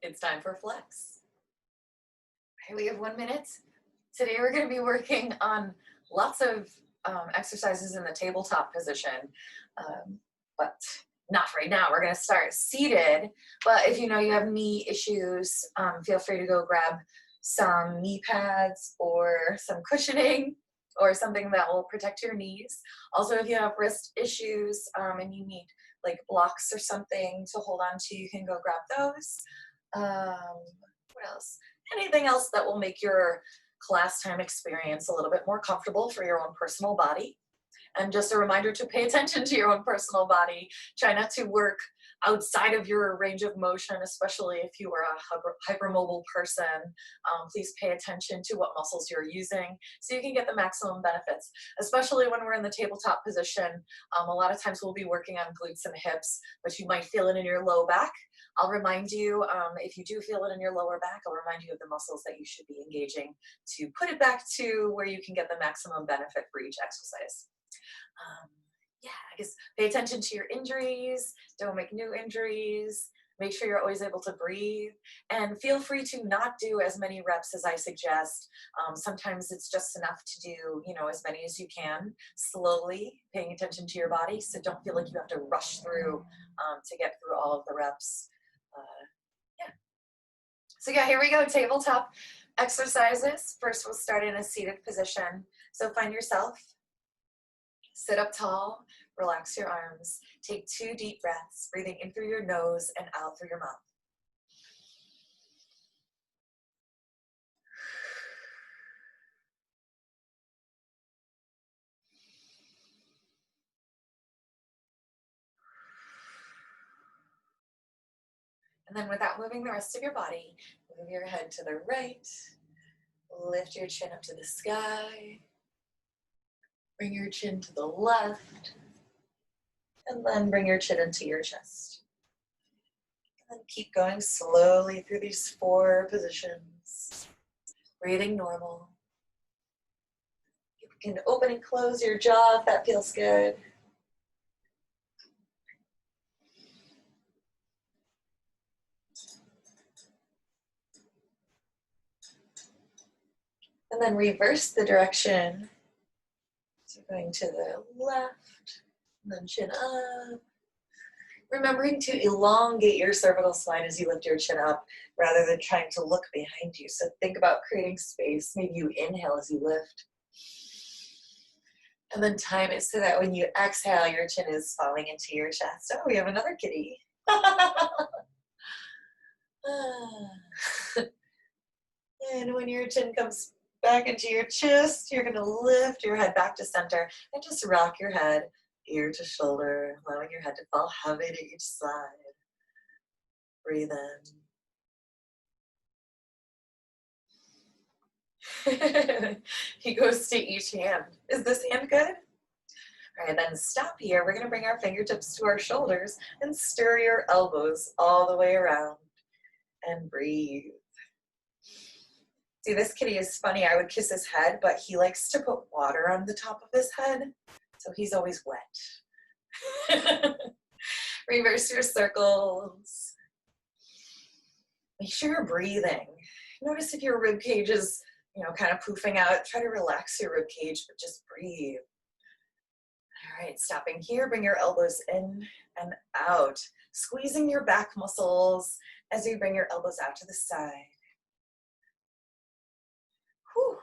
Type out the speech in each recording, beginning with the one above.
It's time for flex. All right, we have 1 minute. Today we're going to be working on lots of exercises in the tabletop position, but not right now. We're going to start seated, but if you know you have knee issues, feel free to go grab some knee pads or some cushioning or something that will protect your knees. Also, if you have wrist issues and you need like blocks or something to hold on to, you can go grab those. What else? Anything else that will make your class time experience a little bit more comfortable for your own personal body. And just a reminder to pay attention to your own personal body. Try not to work outside of your range of motion, especially if you are a hypermobile person. Please pay attention to what muscles you're using so you can get the maximum benefits, especially when we're in the tabletop position. A lot of times we'll be working on glutes and hips, but you might feel it in your low back. I'll remind you, if you do feel it in your lower back, I'll remind you of the muscles that you should be engaging to put it back to where you can get the maximum benefit for each exercise. Yeah, I guess pay attention to your injuries, don't make new injuries, make sure you're always able to breathe, and feel free to not do as many reps as I suggest. Sometimes it's just enough to do, as many as you can, slowly, paying attention to your body, so don't feel like you have to rush through to get through all of the reps. Yeah. So yeah, here we go, tabletop exercises. First, we'll start in a seated position. So find yourself. Sit up tall, relax your arms, take 2 deep breaths, breathing in through your nose and out through your mouth. And then without moving the rest of your body, move your head to the right, lift your chin up to the sky, bring your chin to the left, and then bring your chin into your chest. And then keep going slowly through these 4 positions, breathing normal. You can open and close your jaw if that feels good. And then reverse the direction. So going to the left, and then chin up. Remembering to elongate your cervical spine as you lift your chin up rather than trying to look behind you. So think about creating space. Maybe you inhale as you lift. And then time it so that when you exhale, your chin is falling into your chest. Oh, we have another kitty. And when your chin comes back into your chest, you're going to lift your head back to center and just rock your head ear to shoulder, allowing your head to fall heavy to each side. Breathe in. He goes to each hand. Is this hand good? All right, then stop here. We're going to bring our fingertips to our shoulders and stir your elbows all the way around and breathe. See, this kitty is funny. I would kiss his head, but he likes to put water on the top of his head, so he's always wet. Reverse your circles. Make sure you're breathing. Notice if your rib cage is, kind of poofing out. Try to relax your rib cage, but just breathe. All right, stopping here. Bring your elbows in and out, squeezing your back muscles as you bring your elbows out to the side. Whew.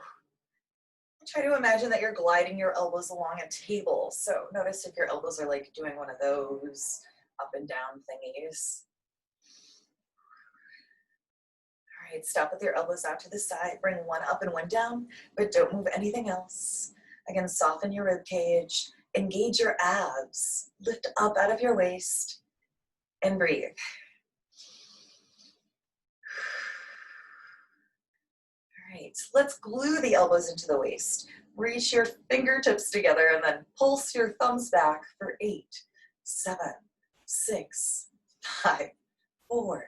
Try to imagine that you're gliding your elbows along a table. So notice if your elbows are like doing one of those up and down thingies. All right, stop with your elbows out to the side. Bring one up and one down, but don't move anything else. Again, soften your rib cage. Engage your abs. Lift up out of your waist and breathe. All right, let's glue the elbows into the waist. Reach your fingertips together and then pulse your thumbs back for 8, 7, 6, 5, 4,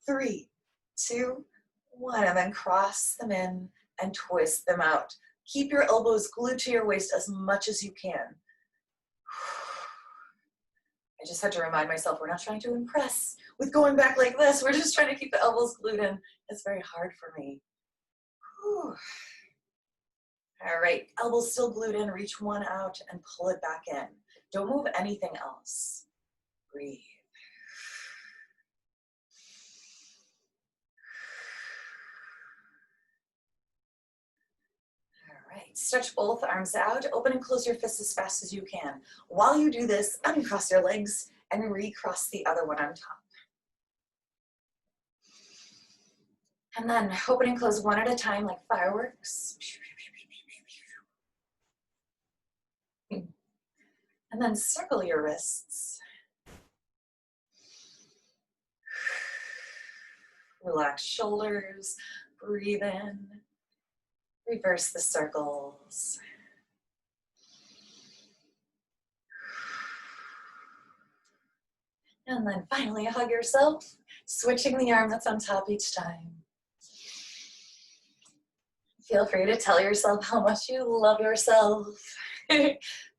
3, 2, 1. And then cross them in and twist them out. Keep your elbows glued to your waist as much as you can. I just had to remind myself we're not trying to impress with going back like this. We're just trying to keep the elbows glued in. It's very hard for me. Whew. All right, elbows still glued in. Reach one out and pull it back in. Don't move anything else. Breathe. All right, stretch both arms out. Open and close your fists as fast as you can. While you do this, uncross your legs and recross the other one on top. And then open and close one at a time like fireworks. And then circle your wrists. Relax shoulders, breathe in. Reverse the circles. And then finally hug yourself, switching the arm that's on top each time. Feel free to tell yourself how much you love yourself.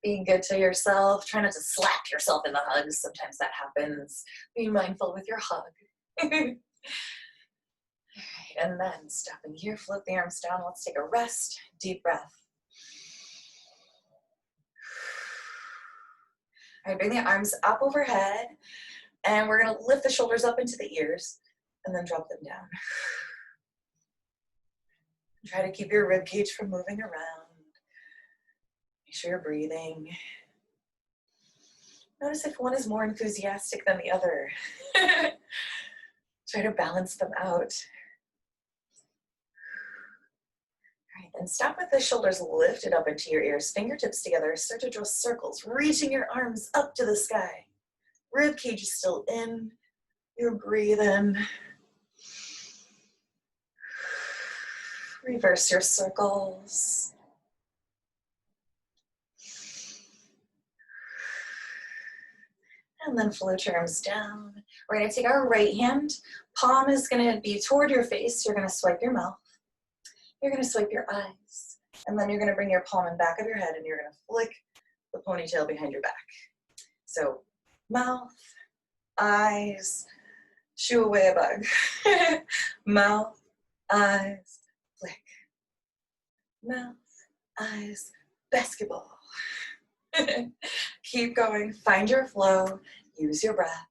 Be good to yourself. Try not to slap yourself in the hugs. Sometimes that happens. Be mindful with your hug. All right, and then stopping here, float the arms down. Let's take a rest. Deep breath. All right, bring the arms up overhead. And we're going to lift the shoulders up into the ears and then drop them down. Try to keep your rib cage from moving around. Make sure you're breathing. Notice if one is more enthusiastic than the other. Try to balance them out. All right, then stop with the shoulders lifted up into your ears, fingertips together. Start to draw circles, reaching your arms up to the sky. Rib cage is still in. You're breathing. Reverse your circles. And then float your arms down. We're going to take our right hand. Palm is going to be toward your face. You're going to swipe your mouth. You're going to swipe your eyes. And then you're going to bring your palm in back of your head and you're going to flick the ponytail behind your back. So mouth, eyes, shoo away a bug. Mouth, eyes, flick. Mouth, eyes, basketball. Keep going, find your flow, use your breath.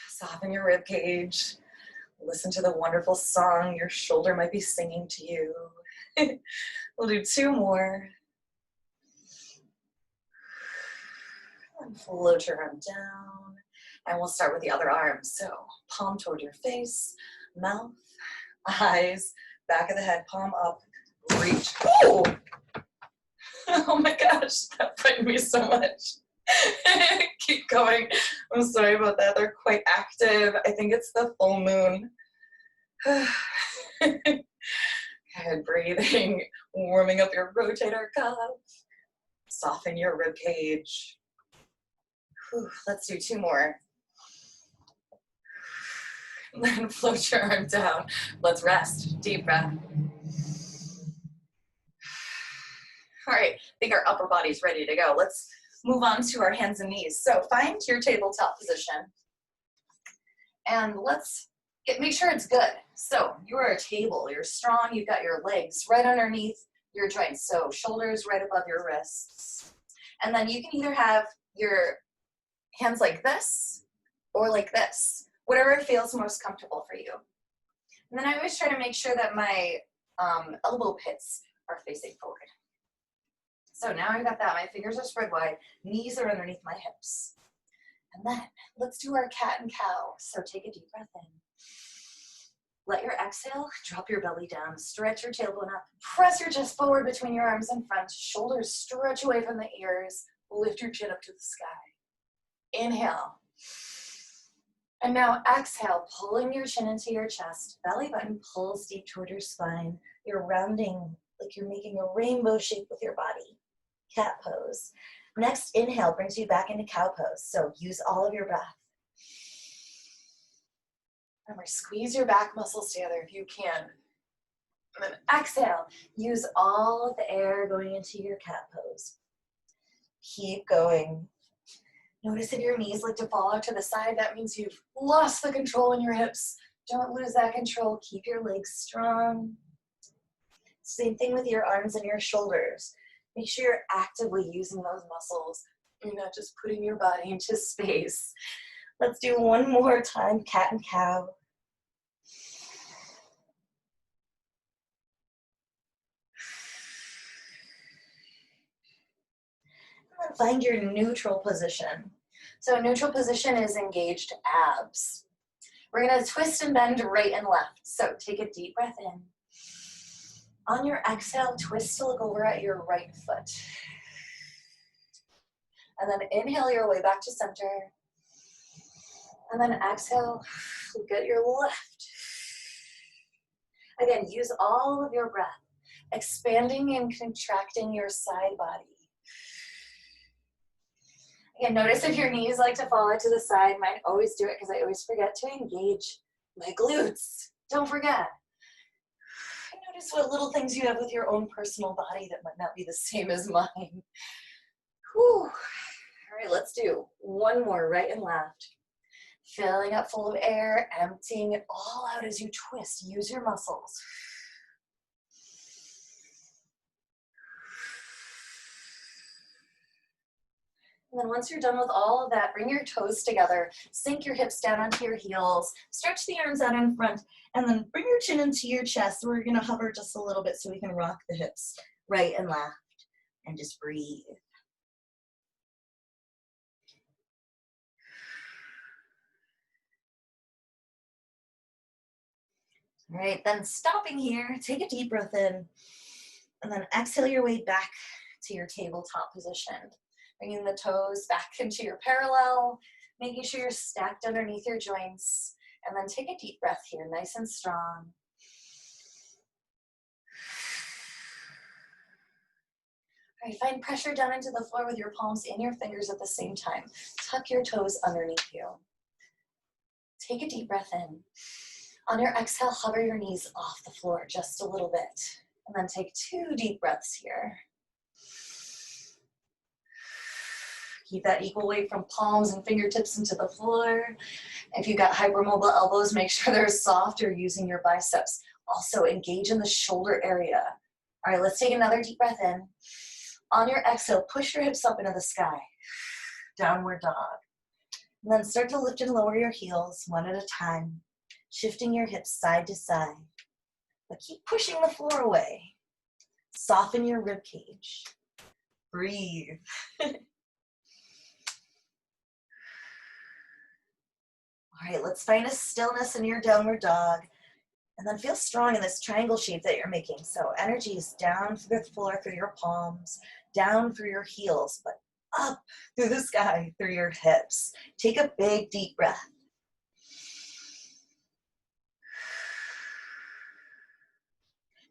Soften your rib cage. Listen to the wonderful song your shoulder might be singing to you. We'll do two more. And float your arm down. And we'll start with the other arm. So palm toward your face, mouth, eyes, back of the head, palm up, reach. Ooh! Oh my gosh, that frightened me so much. Keep going. I'm sorry about that. They're quite active. I think it's the full moon. Good breathing, warming up your rotator cuff. Soften your rib cage. Whew, let's do two more. And then float your arm down. Let's rest. Deep breath. All right, I think our upper body's ready to go. Let's move on to our hands and knees. So find your tabletop position. And let's make sure it's good. So you are a table, you're strong, you've got your legs right underneath your joints. So shoulders right above your wrists. And then you can either have your hands like this or like this, whatever feels most comfortable for you. And then I always try to make sure that my elbow pits are facing forward. So now I've got that, my fingers are spread wide, knees are underneath my hips. And then let's do our cat and cow. So take a deep breath in. Let your exhale, drop your belly down, stretch your tailbone up, press your chest forward between your arms in front, shoulders stretch away from the ears, lift your chin up to the sky. Inhale. And now exhale, pulling your chin into your chest, belly button pulls deep toward your spine. You're rounding like you're making a rainbow shape with your body. Cat pose. Next inhale brings you back into cow pose. So use all of your breath. Remember, squeeze your back muscles together if you can. And then exhale, use all of the air going into your cat pose. Keep going. Notice if your knees like to fall out to the side, that means you've lost the control in your hips. Don't lose that control. Keep your legs strong. Same thing with your arms and your shoulders. Make sure you're actively using those muscles. You're not just putting your body into space. Let's do one more time, cat and cow. And then find your neutral position. So neutral position is engaged abs. We're gonna twist and bend right and left. So take a deep breath in. On your exhale, twist to look over at your right foot. And then inhale your way back to center. And then exhale, look at your left. Again, use all of your breath, expanding and contracting your side body. Again, notice if your knees like to fall out to the side. Mine always do it because I always forget to engage my glutes. Don't forget. Notice what little things you have with your own personal body that might not be the same as mine. Whew. All right, let's do one more, right and left. Filling up full of air, emptying it all out as you twist. Use your muscles. And then once you're done with all of that, bring your toes together, sink your hips down onto your heels, stretch the arms out in front, and then bring your chin into your chest. We're gonna hover just a little bit so we can rock the hips right and left, and just breathe. All right, then stopping here, take a deep breath in, and then exhale your way back to your tabletop position. Bringing the toes back into your parallel, making sure you're stacked underneath your joints, and then take a deep breath here, nice and strong. All right, find pressure down into the floor with your palms and your fingers at the same time. Tuck your toes underneath you. Take a deep breath in. On your exhale, hover your knees off the floor just a little bit, and then take 2 deep breaths here. Keep that equal weight from palms and fingertips into the floor. If you've got hypermobile elbows, make sure they're soft or using your biceps. Also engage in the shoulder area. All right, let's take another deep breath in. On your exhale, push your hips up into the sky. Downward dog. And then start to lift and lower your heels one at a time, shifting your hips side to side. But keep pushing the floor away. Soften your rib cage. Breathe. All right, let's find a stillness in your downward dog, and then feel strong in this triangle shape that you're making. So energy is down through the floor, through your palms, down through your heels, but up through the sky, through your hips. Take a big, deep breath.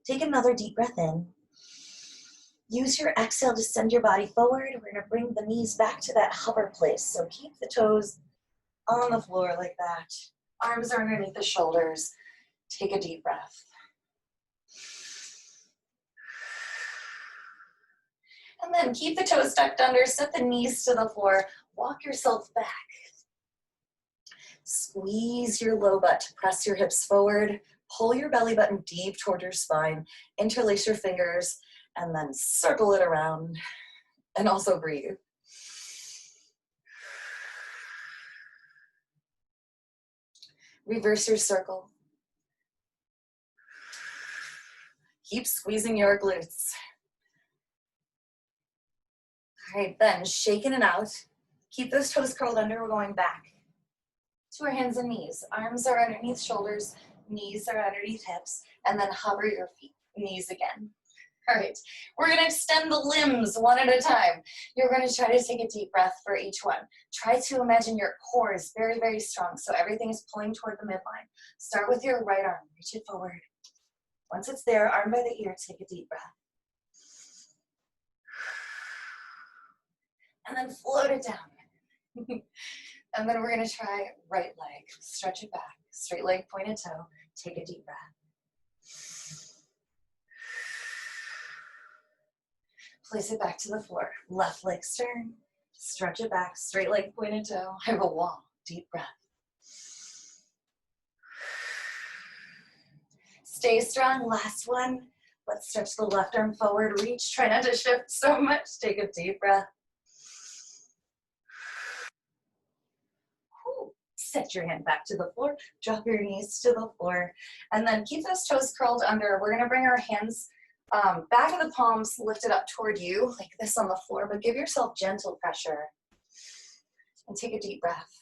Take another deep breath in. Use your exhale to send your body forward. We're gonna bring the knees back to that hover place. So keep the toes on the floor like that. Arms are underneath the shoulders. Take a deep breath. And then keep the toes tucked under, set the knees to the floor, walk yourself back. Squeeze your low butt to press your hips forward, pull your belly button deep toward your spine, interlace your fingers, and then circle it around, and also breathe. Reverse your circle. Keep squeezing your glutes. All right, then shaking it out. Keep those toes curled under. We're going back to our hands and knees. Arms are underneath shoulders, knees are underneath hips, and then hover your feet, knees again. All right, we're gonna extend the limbs one at a time. You're gonna try to take a deep breath for each one. Try to imagine your core is very, very strong, so everything is pulling toward the midline. Start with your right arm, reach it forward. Once it's there, arm by the ear, take a deep breath. And then float it down. And then we're gonna try right leg. Stretch it back, straight leg, pointed toe. Take a deep breath. Place it back to the floor. Left leg stern. Stretch it back, straight leg pointed toe. I will wall. Deep breath. Stay strong. Last one. Let's stretch the left arm forward. Reach. Try not to shift so much. Take a deep breath. Set your hand back to the floor. Drop your knees to the floor. And then keep those toes curled under. We're going to bring our hands back of the palms lifted up toward you, like this on the floor, but give yourself gentle pressure. And take a deep breath.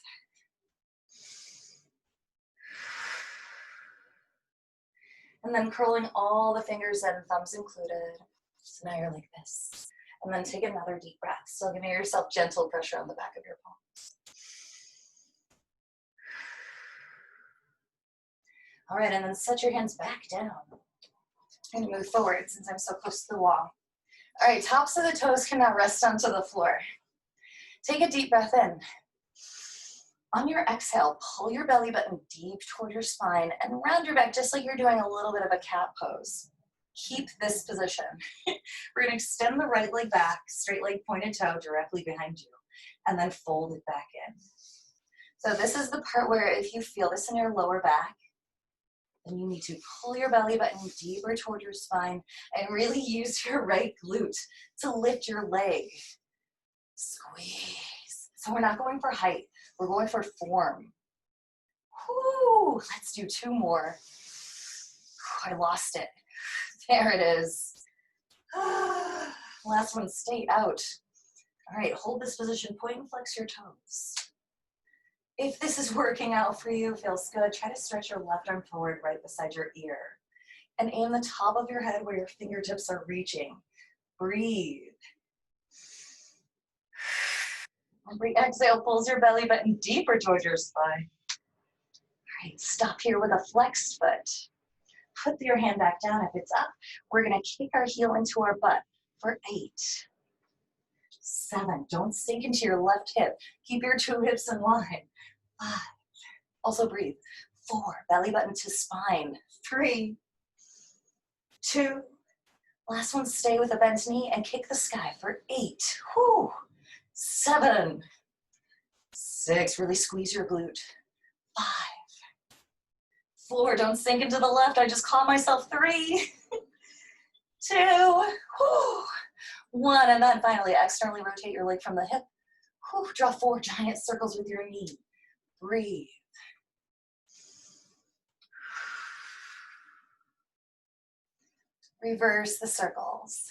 And then curling all the fingers and thumbs included. So now you're like this. And then take another deep breath. Still giving yourself gentle pressure on the back of your palms. All right, and then set your hands back down. I'm gonna move forward since I'm so close to the wall. All right, tops of the toes can now rest onto the floor. Take a deep breath in. On your exhale, pull your belly button deep toward your spine and round your back just like you're doing a little bit of a cat pose. Keep this position. We're gonna extend the right leg back, straight leg pointed toe directly behind you, and then fold it back in. So this is the part where if you feel this in your lower back, then you need to pull your belly button deeper toward your spine and really use your right glute to lift your leg. Squeeze. So we're not going for height. We're going for form. Whoo, let's do two more. I lost it. There it is. Last one, stay out. All right, hold this position, point and flex your toes. If this is working out for you, feels good, try to stretch your left arm forward right beside your ear. And aim the top of your head where your fingertips are reaching. Breathe. Every exhale pulls your belly button deeper towards your spine. All right, stop here with a flexed foot. Put your hand back down if it's up. We're gonna kick our heel into our butt for 8, 7, don't sink into your left hip. Keep your 2 hips in line. 5, also breathe. 4, belly button to spine. 3, 2, last one, stay with a bent knee and kick the sky for 8. Whew. 7, 6, really squeeze your glute. 5, 4, don't sink into the left. I just call myself 3, 2, whew, 1, and then finally externally rotate your leg from the hip. Whew, draw 4 giant circles with your knee. Breathe. Reverse the circles.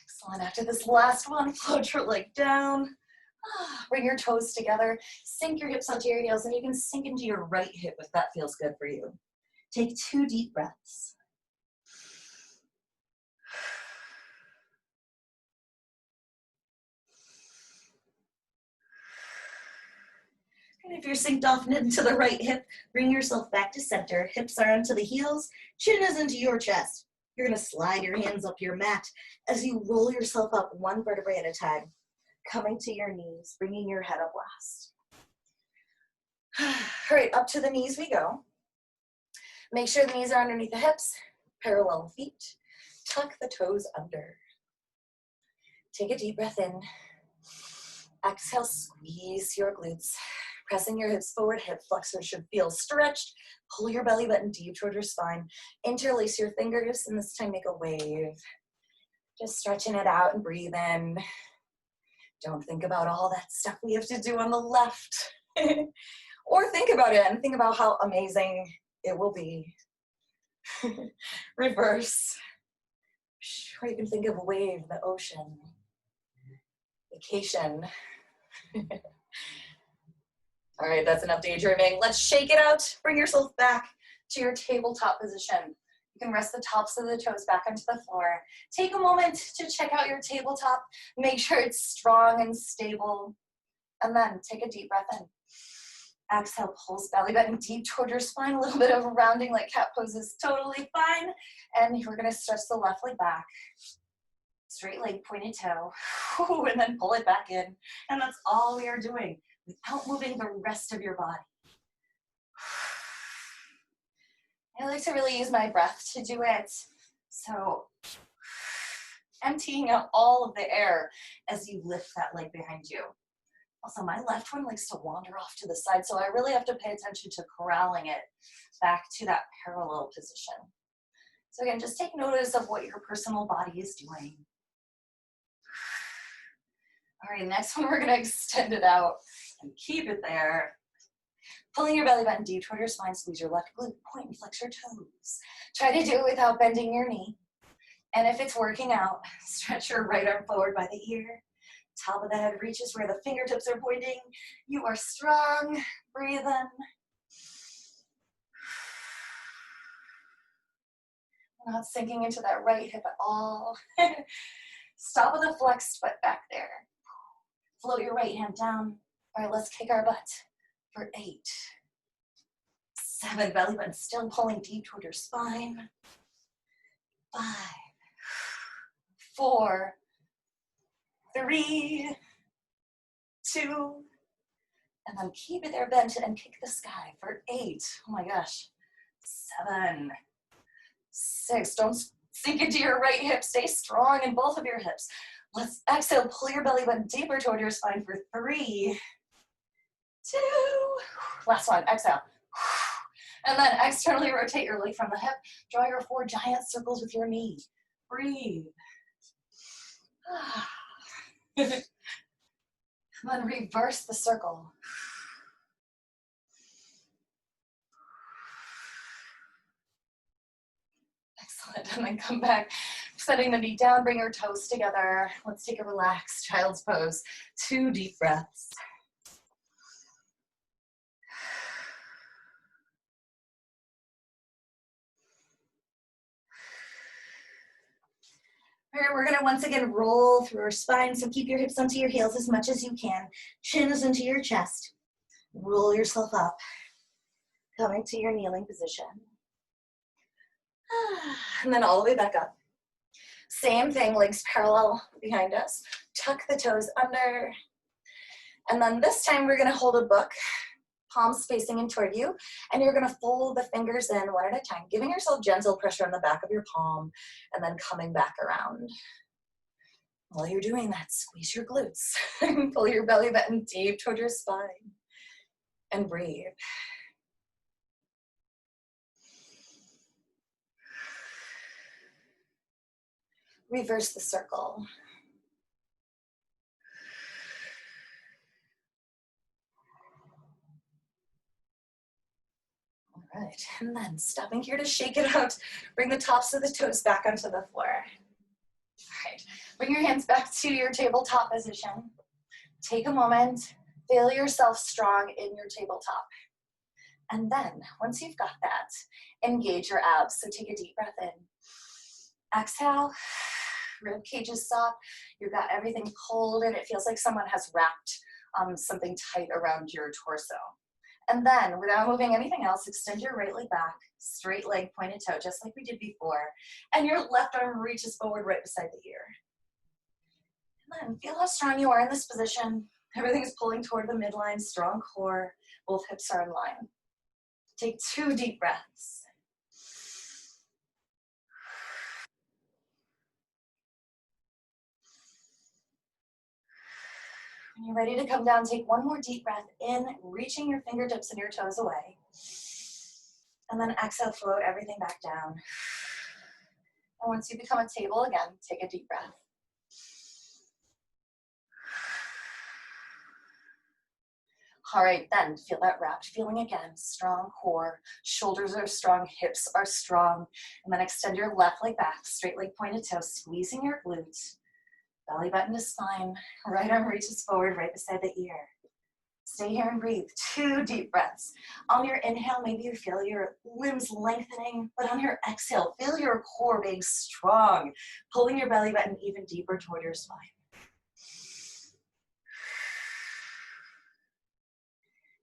Excellent. After this last one, float your leg down. Bring your toes together. Sink your hips onto your heels, and you can sink into your right hip if that feels good for you. Take 2 deep breaths. And if you're synced off into the right hip, bring yourself back to center. Hips are onto the heels, chin is into your chest. You're gonna slide your hands up your mat as you roll yourself up 1 vertebrae at a time, coming to your knees, bringing your head up last. All right, up to the knees we go. Make sure the knees are underneath the hips, parallel feet. Tuck the toes under. Take a deep breath in. Exhale, squeeze your glutes. Pressing your hips forward, hip flexors should feel stretched. Pull your belly button deep toward your spine. Interlace your fingers, and this time make a wave. Just stretching it out and breathe in. Don't think about all that stuff we have to do on the left. Or think about it and think about how amazing it will be. Reverse. Or you can think of a wave, the ocean. Vacation. All right, that's enough daydreaming. Let's shake it out. Bring yourself back to your tabletop position. You can rest the tops of the toes back onto the floor. Take a moment to check out your tabletop. Make sure it's strong and stable. And then take a deep breath in. Exhale, pulse belly button deep toward your spine. A little bit of rounding like cat pose is totally fine. And we're gonna stretch the left leg back. Straight leg, pointed toe. And then pull it back in. And that's all we are doing without moving the rest of your body. I like to really use my breath to do it. So emptying out all of the air as you lift that leg behind you. Also, my left one likes to wander off to the side, so I really have to pay attention to corralling it back to that parallel position. So again, just take notice of what your personal body is doing. All right, next one, we're gonna extend it out and keep it there. Pulling your belly button deep toward your spine, squeeze your left glute, point and flex your toes. Try to do it without bending your knee. And if it's working out, stretch your right arm forward by the ear. Top of the head reaches where the fingertips are pointing. You are strong. Breathe in. Not sinking into that right hip at all. Stop with a flexed foot back there. Float your right hand down. All right, let's kick our butt for 8, 7, belly button still pulling deep toward your spine. 5, 4, 3, 2, and then keep it there bent and kick the sky for 8. Oh my gosh. 7, 6. Don't sink into your right hip. Stay strong in both of your hips. Let's exhale. Pull your belly button deeper toward your spine for 3, 2. Last one. Exhale. And then externally rotate your leg from the hip. Draw your 4 giant circles with your knee. Breathe. And then reverse the circle. Excellent. And then come back, setting the knee down, bring your toes together. Let's take a relaxed child's pose. 2 deep breaths. All right, we're gonna once again roll through our spine, so keep your hips onto your heels as much as you can. Chin is into your chest. Roll yourself up, coming to your kneeling position. And then all the way back up. Same thing, legs parallel behind us. Tuck the toes under. And then this time we're gonna hold a book, palms facing in toward you, and you're gonna fold the fingers in one at a time, giving yourself gentle pressure on the back of your palm, and then coming back around. While you're doing that, squeeze your glutes. Pull your belly button deep toward your spine, and breathe. Reverse the circle. All right, and then stopping here to shake it out. Bring the tops of the toes back onto the floor. All right, bring your hands back to your tabletop position. Take a moment, feel yourself strong in your tabletop. And then, once you've got that, engage your abs. So take a deep breath in. Exhale, rib cage is soft. You've got everything pulled and it feels like someone has wrapped something tight around your torso. And then, without moving anything else, extend your right leg back, straight leg, pointed toe, just like we did before. And your left arm reaches forward right beside the ear. And then, feel how strong you are in this position. Everything is pulling toward the midline, strong core. Both hips are in line. Take 2 deep breaths. When you're ready to come down, take 1 more deep breath in, reaching your fingertips and your toes away. And then exhale, float everything back down. And once you become a table again, take a deep breath. All right, then feel that wrapped feeling again. Strong core, shoulders are strong, hips are strong. And then extend your left leg back, straight leg pointed toe, squeezing your glutes. Belly button to spine, right arm reaches forward right beside the ear. Stay here and breathe. 2 deep breaths. On your inhale, maybe you feel your limbs lengthening, but on your exhale, feel your core being strong, pulling your belly button even deeper toward your spine.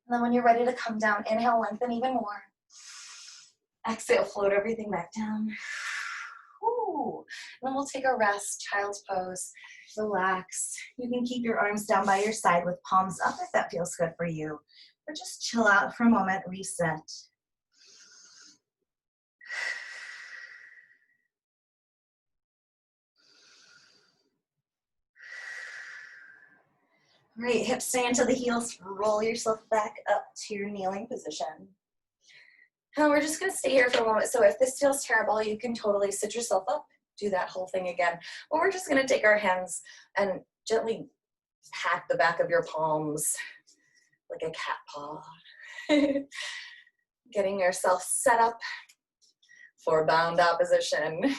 And then when you're ready to come down, inhale, lengthen even more. Exhale, float everything back down. Ooh. And then we'll take a rest, child's pose. Relax. You can keep your arms down by your side with palms up if that feels good for you. Or just chill out for a moment, reset. Great, hips stay into the heels, roll yourself back up to your kneeling position. And we're just gonna stay here for a moment. So if this feels terrible, you can totally sit yourself up, do that whole thing again. Or we're just gonna take our hands and gently pat the back of your palms like a cat paw. Getting yourself set up for bound opposition.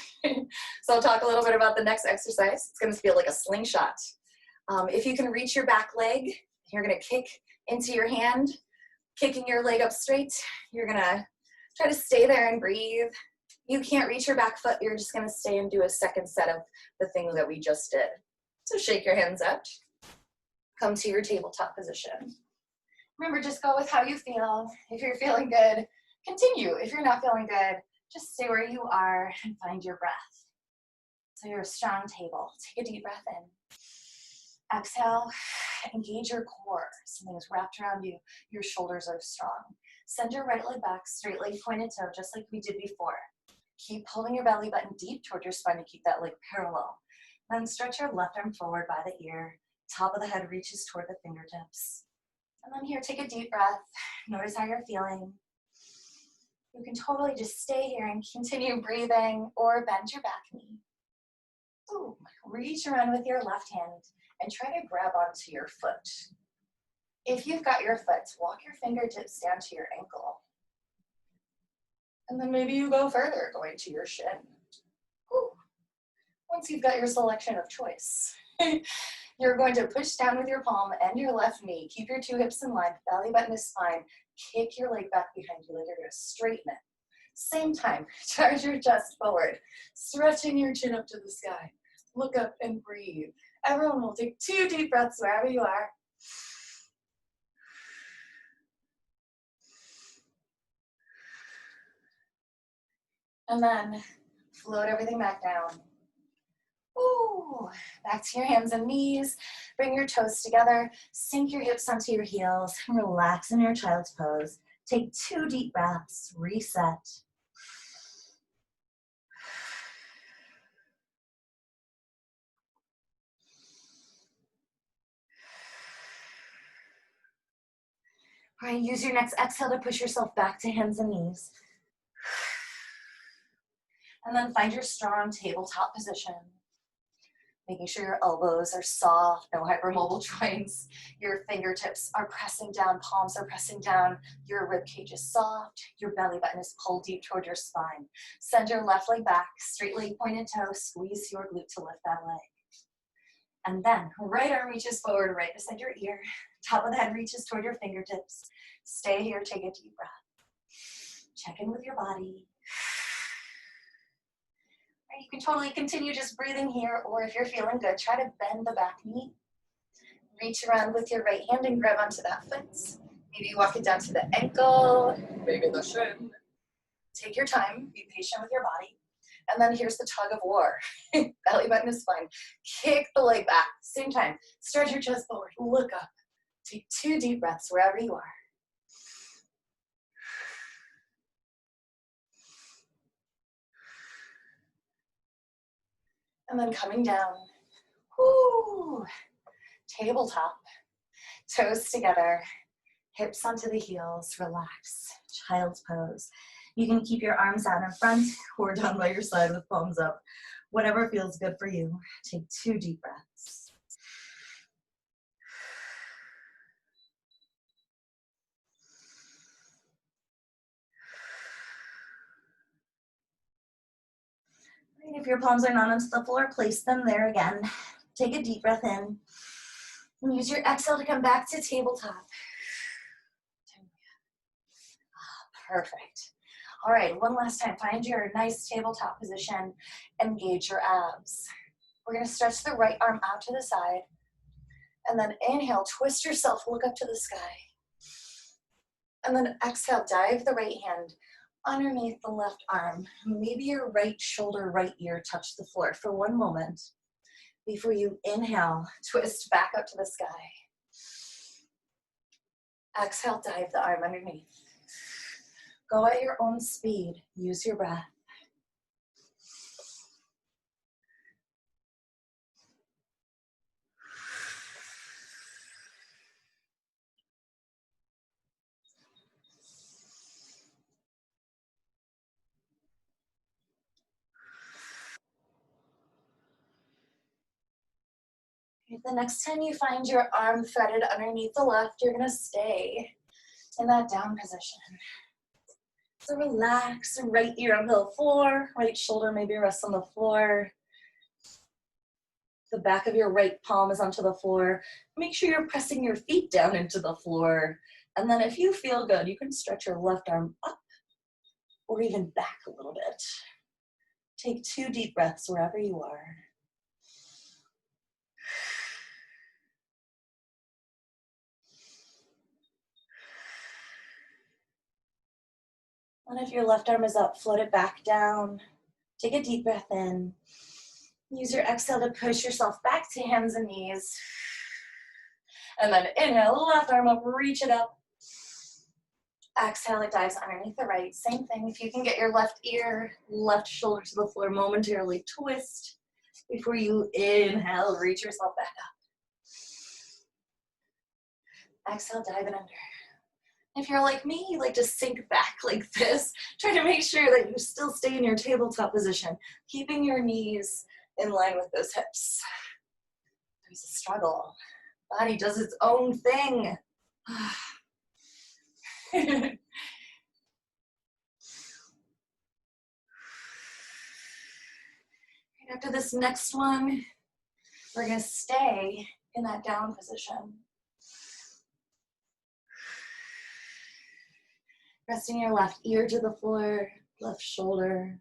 So I'll talk a little bit about the next exercise. It's gonna feel like a slingshot. If you can reach your back leg, you're gonna kick into your hand, kicking your leg up straight. You're gonna try to stay there and breathe. You can't reach your back foot, you're just gonna stay and do a second set of the thing that we just did. So shake your hands out. Come to your tabletop position. Remember, just go with how you feel. If you're feeling good, continue. If you're not feeling good, just stay where you are and find your breath. So you're a strong table. Take a deep breath in. Exhale, engage your core. Something is wrapped around you. Your shoulders are strong. Send your right leg back, straight leg pointed toe, just like we did before. Keep holding your belly button deep toward your spine to keep that leg parallel. Then stretch your left arm forward by the ear. Top of the head reaches toward the fingertips. And then here, take a deep breath. Notice how you're feeling. You can totally just stay here and continue breathing or bend your back knee. Ooh, reach around with your left hand and try to grab onto your foot. If you've got your foot, walk your fingertips down to your ankle. And then maybe you go further, going to your shin. Ooh. Once you've got your selection of choice, you're going to push down with your palm and your left knee. Keep your two hips in line, belly button is spine. Kick your leg back behind you like you're gonna straighten it. Same time, charge your chest forward, stretching your chin up to the sky. Look up and breathe. Everyone will take 2 deep breaths wherever you are. And then float everything back down. Ooh, back to your hands and knees. Bring your toes together. Sink your hips onto your heels. Relax in your child's pose. Take 2 deep breaths. Reset. All right, use your next exhale to push yourself back to hands and knees. And then find your strong tabletop position. Making sure your elbows are soft, no hypermobile joints. Your fingertips are pressing down, palms are pressing down. Your rib cage is soft. Your belly button is pulled deep toward your spine. Send your left leg back, straight leg pointed toe, squeeze your glute to lift that leg. And then right arm reaches forward, right beside your ear. Top of the head reaches toward your fingertips. Stay here, take a deep breath. Check in with your body. You can totally continue just breathing here, or if you're feeling good, try to bend the back knee. Reach around with your right hand and grab onto that foot. Maybe walk it down to the ankle, maybe the shin. Take your time, be patient with your body. And then here's the tug of war. Belly button is fine. Kick the leg back, same time. Stretch your chest forward, look up. Take 2 deep breaths wherever you are. And then coming down, whoo, tabletop, toes together, hips onto the heels, relax, child's pose. You can keep your arms out in front or down by your side with palms up, whatever feels good for you. Take 2 deep breaths. And if your palms are not onto the floor, place them there again. Take a deep breath in. And use your exhale to come back to tabletop. Perfect. All right, one last time. Find your nice tabletop position. Engage your abs. We're going to stretch the right arm out to the side. And then inhale, twist yourself, look up to the sky. And then exhale, dive the right hand underneath the left arm. Maybe your right shoulder, right ear touch the floor for 1 moment before you inhale, twist back up to the sky. Exhale, dive the arm underneath. Go at your own speed. Use your breath. If the next time you find your arm threaded underneath the left, you're gonna stay in that down position. So relax, right ear onto the floor, right shoulder maybe rests on the floor. The back of your right palm is onto the floor. Make sure you're pressing your feet down into the floor. And then if you feel good, you can stretch your left arm up or even back a little bit. Take 2 deep breaths wherever you are. And if your left arm is up, float it back down. Take a deep breath in. Use your exhale to push yourself back to hands and knees. And then inhale, left arm up, reach it up. Exhale, it dives underneath the right. Same thing. If you can get your left ear, left shoulder to the floor, momentarily twist before you inhale, reach yourself back up. Exhale, dive it under. If you're like me, you like to sink back like this. Try to make sure that you still stay in your tabletop position, keeping your knees in line with those hips. There's a struggle. Body does its own thing. Right after this next one, we're gonna stay in that down position. Resting your left ear to the floor, left shoulder.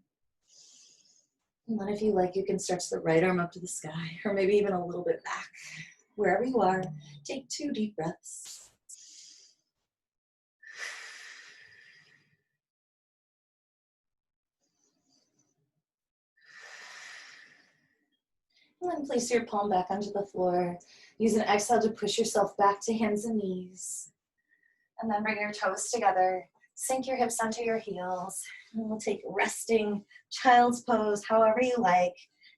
And then if you like, you can stretch the right arm up to the sky, or maybe even a little bit back. Wherever you are, take 2 deep breaths. And then place your palm back onto the floor. Use an exhale to push yourself back to hands and knees. And then bring your toes together. Sink your hips onto your heels. And we'll take resting child's pose, however you like.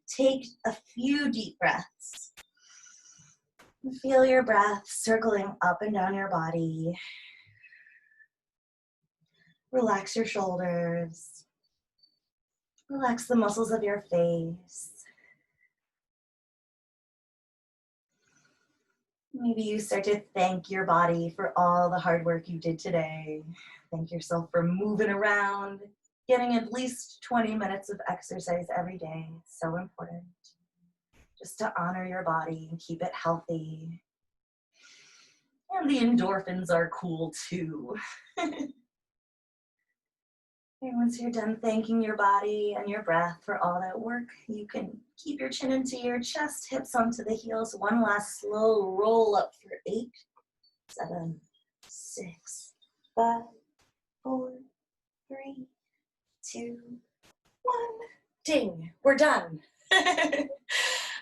Take a few deep breaths. And feel your breath circling up and down your body. Relax your shoulders. Relax the muscles of your face. Maybe you start to thank your body for all the hard work you did today. Thank yourself for moving around, getting at least 20 minutes of exercise every day. It's so important. Just to honor your body and keep it healthy. And the endorphins are cool too. And once you're done thanking your body and your breath for all that work, you can keep your chin into your chest, hips onto the heels. One last slow roll up for 8, 7, 6, 5, 4, 3, 2, 1. Ding, we're done.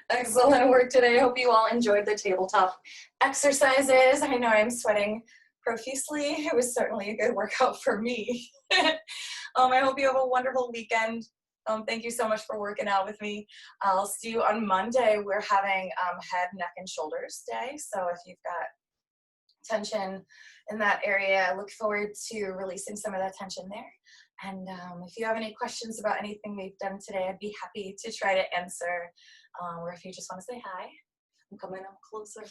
Excellent work today. I hope you all enjoyed the tabletop exercises. I know I'm sweating profusely. It was certainly a good workout for me. I hope you have a wonderful weekend. Thank you so much for working out with me. I'll see you on Monday. We're having head, neck, and shoulders day. So if you've got tension in that area, I look forward to releasing some of that tension there. And if you have any questions about anything we've done today, I'd be happy to try to answer. Or if you just want to say hi, I'm coming up closer.